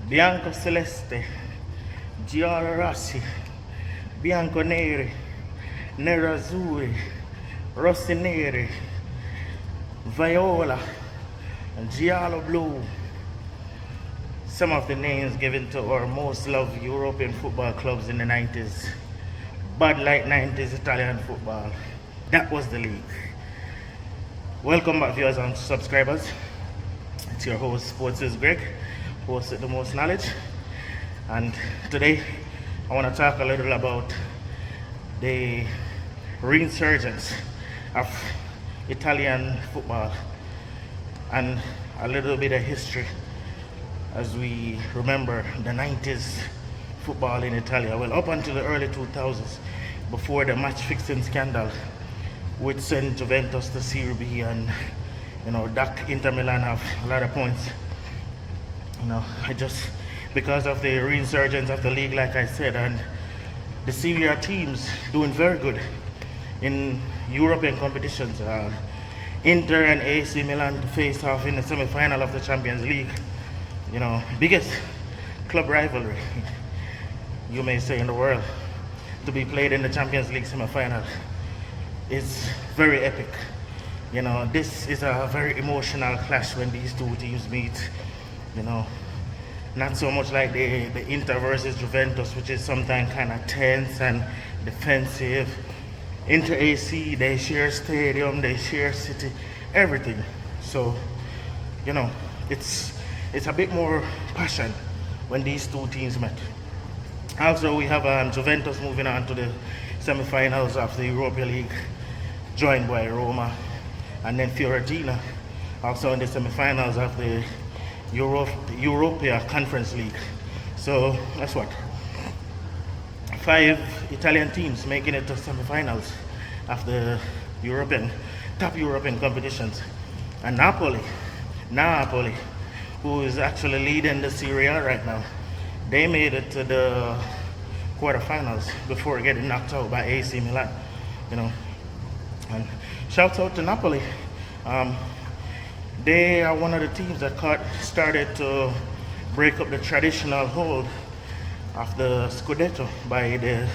Bianco Celeste, Giallo Rossi, Bianco Neri, Nerazzurri, Rossi Neri, Viola, and Giallo Blue. Some of the names given to our most loved European football clubs in the 90s. Bud Light 90s Italian football. That was the league. Welcome back, viewers and subscribers. It's your host, Sports is Greg, host with the most knowledge. And today, I want to talk a little about the resurgence of Italian football and a little bit of history as we remember the 90s football in Italy. Well, up until the early 2000s, before the match fixing scandal, which sent Juventus to Serie B, and that Inter Milan have a lot of points. Because of the resurgence of the league, like I said, and the Serie A teams doing very good in European competitions. Inter and AC Milan faced off in the semi-final of the Champions League. Biggest club rivalry, you may say, in the world, to be played in the Champions League semi-final. Is very epic. This is a very emotional clash when these two teams meet. Not so much like the Inter versus Juventus, which is sometimes kind of tense and defensive. Inter AC, they share stadium, they share city, everything. So, it's a bit more passion when these two teams met. Also, we have Juventus moving on to the semi-finals of the Europa League, joined by Roma, and then Fiorentina also in the semi-finals of the Europa Conference League. So that's what, 5 Italian teams making it to semi-finals of the top European competitions. And Napoli, who is actually leading the Serie A right now, they made it to the quarterfinals before getting knocked out by AC Milan. And shouts out to Napoli. They are one of the teams that started to break up the traditional hold of the Scudetto by the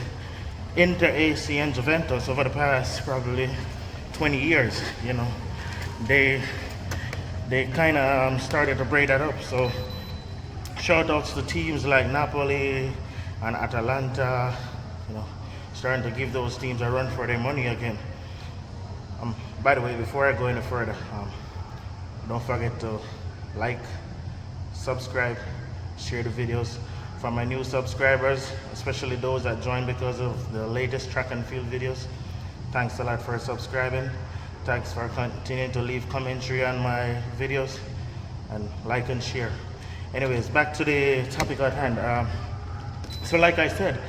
Inter, AC, and Juventus over the past probably 20 years. They kind of started to break that up. So shout outs to teams like Napoli and Atalanta, starting to give those teams a run for their money again. By the way, before I go any further, don't forget to like, subscribe, share the videos. For my new subscribers, especially those that joined because of the latest track and field videos, thanks a lot for subscribing. Thanks for continuing to leave commentary on my videos, and like and share. Anyways, back to the topic at hand. So like I said,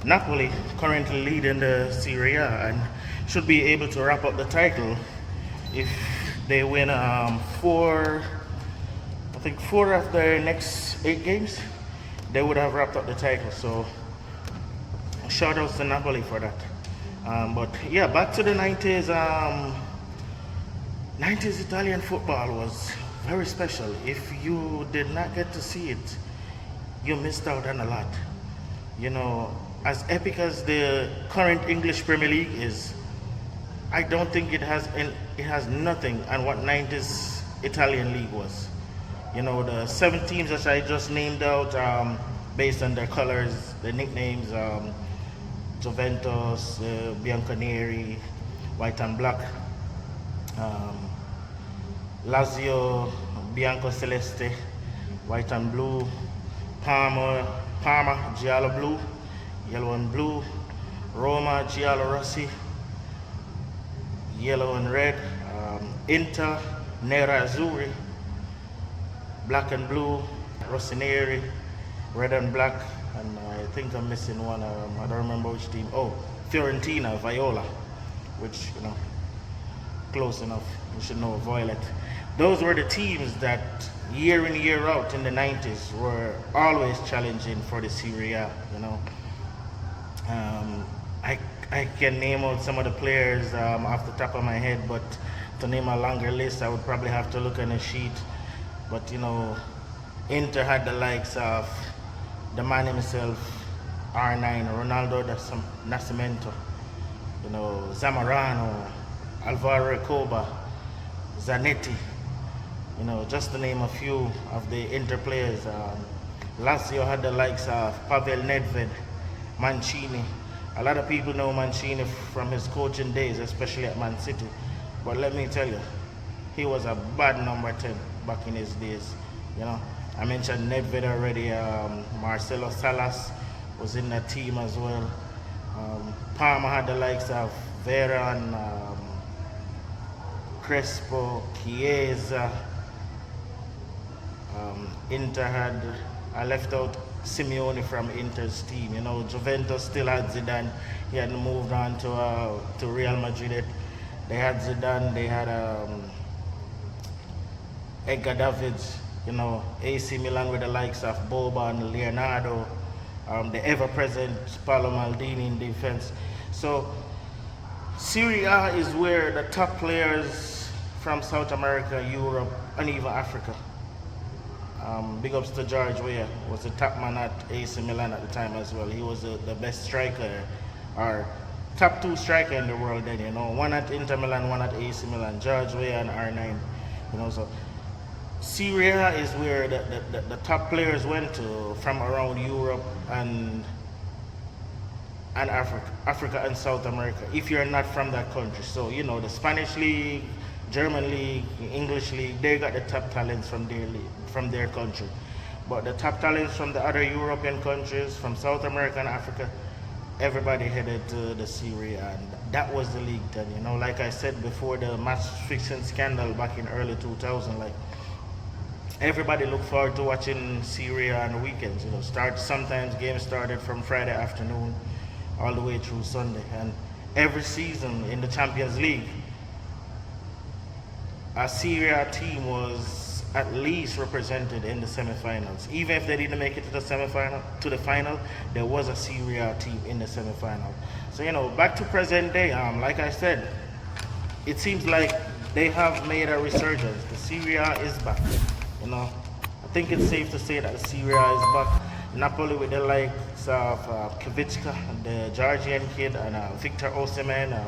Napoli currently leading the Serie A and should be able to wrap up the title if they win 4 of their next 8 games. They would have wrapped up the title. So shout outs to Napoli for that. But yeah, back to the 90s. 90s Italian football was very special. If you did not get to see it, you missed out on a lot. As epic as the current English Premier League is, I don't think it has nothing on what 90s Italian league was. The 7 teams that I just named out, based on their colors, their nicknames, Juventus, Bianconeri, white and black, Lazio, Bianco Celeste, white and blue, Parma, Giallo Blue, yellow and blue, Roma, Giallo Rossi, yellow and red, Inter, Nerazzurri, black and blue, Rossoneri, red and black, and I think I'm missing one. I don't remember which team. Oh, Fiorentina, Viola, which close enough. You should know violet. Those were the teams that year in year out in the 90s were always challenging for the Serie A. I can name out some of the players off the top of my head, but to name a longer list, I would probably have to look on a sheet. But Inter had the likes of the man himself, R9, Ronaldo Nascimento, Zamorano, Alvaro Recoba, Zanetti, just to name a few of the Inter players. Lazio had the likes of Pavel Nedved, Mancini. A lot of people know Mancini from his coaching days, especially at Man City. But let me tell you, he was a bad number 10 back in his days. I mentioned Nedved already. Marcelo Salas was in that team as well. Parma had the likes of Veron, Crespo, Chiesa. Inter had, I left out Simeone from Inter's team. Juventus still had Zidane. He hadn't moved on to Real Madrid yet. They had Zidane. They had Edgar Davids. AC Milan with the likes of Boban, Leonardo, the ever-present Paolo Maldini in defense. So Serie A is where the top players from South America, Europe, and even Africa. Big ups to George Weah, was the top man at AC Milan at the time as well. He was the best striker, or top 2 striker in the world then, one at Inter Milan, one at AC Milan, George Weah and R9, so Serie A is where the top players went to from around Europe and Africa and South America, if you're not from that country. So, the Spanish league, German league, English league, they got the top talents from their league, from their country. But the top talents from the other European countries, from South America and Africa, everybody headed to the Serie A, and that was the league then. Like I said before, the match fixing scandal back in early 2000, everybody looked forward to watching Serie A on the weekends. Sometimes games started from Friday afternoon all the way through Sunday, and every season in the Champions League, a Serie A team was at least represented in the semifinals. Even if they didn't make it to the final, there was a Serie A team in the semifinal. So back to present day. Like I said, it seems like they have made a resurgence. The Serie A is back. I think it's safe to say that the Serie A is back. Napoli with the likes of Kvitska, the Georgian kid, and Victor Osimhen,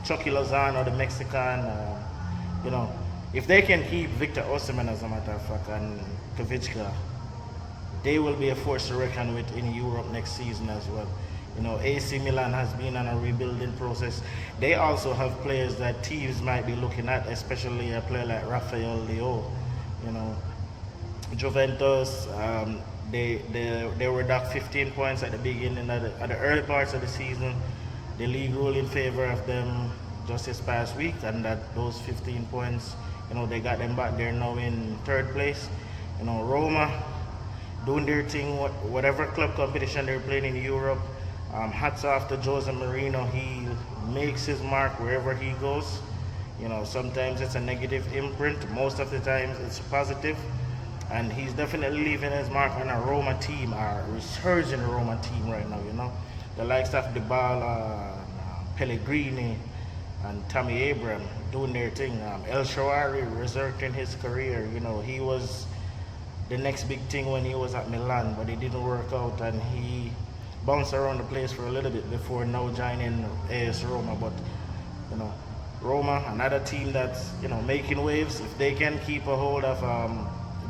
Chucky Lozano, the Mexican. If they can keep Victor Osimhen, as a matter of fact, and Kvitska, they will be a force to reckon with in Europe next season as well. AC Milan has been on a rebuilding process. They also have players that teams might be looking at, especially a player like Rafael Leao. Juventus, they were docked 15 points at the beginning, at the early parts of the season. The league ruled in favor of them just this past week, and that those 15 points, they got them back. They're now in 3rd place. Roma doing their thing, whatever club competition they're playing in Europe. Hats off to Jose Mourinho. He makes his mark wherever he goes. Sometimes it's a negative imprint, most of the times it's positive, and he's definitely leaving his mark on a Roma team, a resurgent Roma team right now. The likes of Dybala, Pellegrini, and Tammy Abraham doing their thing. El Shaarawy resurrecting his career. He was the next big thing when he was at Milan, but it didn't work out, and he bounced around the place for a little bit before now joining AS Roma. But Roma, another team that's making waves. If they can keep a hold of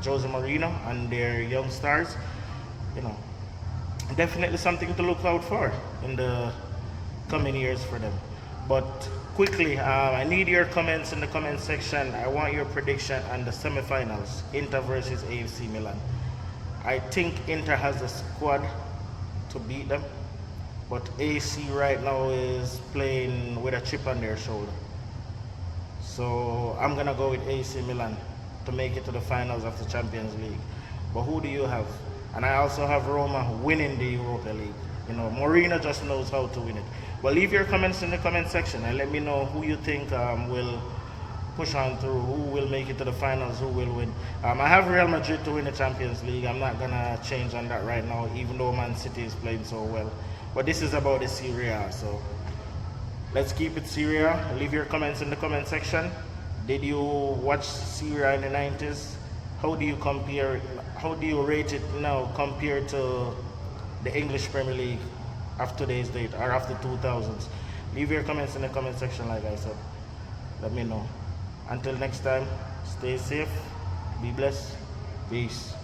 Jose Mourinho and their young stars, definitely something to look out for in the coming years for them. But quickly, I need your comments in the comment section. I want your prediction on the semifinals, Inter versus AC Milan. I think Inter has the squad to beat them, but AC right now is playing with a chip on their shoulder. So I'm gonna go with AC Milan to make it to the finals of the Champions League. But who do you have? And I also have Roma winning the Europa League. Mourinho just knows how to win it. But leave your comments in the comment section and let me know who you think will push on through, who will make it to the finals, who will win. I have Real Madrid to win the Champions League. I'm not gonna change on that right now, even though Man City is playing so well. But this is about the Serie A, so let's keep it Serie A. Leave your comments in the comment section. Did you watch Serie A in the 90s? how do you compare? How do you rate it now compared to the English Premier League of today's date or after 2000s? Leave your comments in the comment section, like I said. Let me know. Until next time, stay safe, be blessed, peace.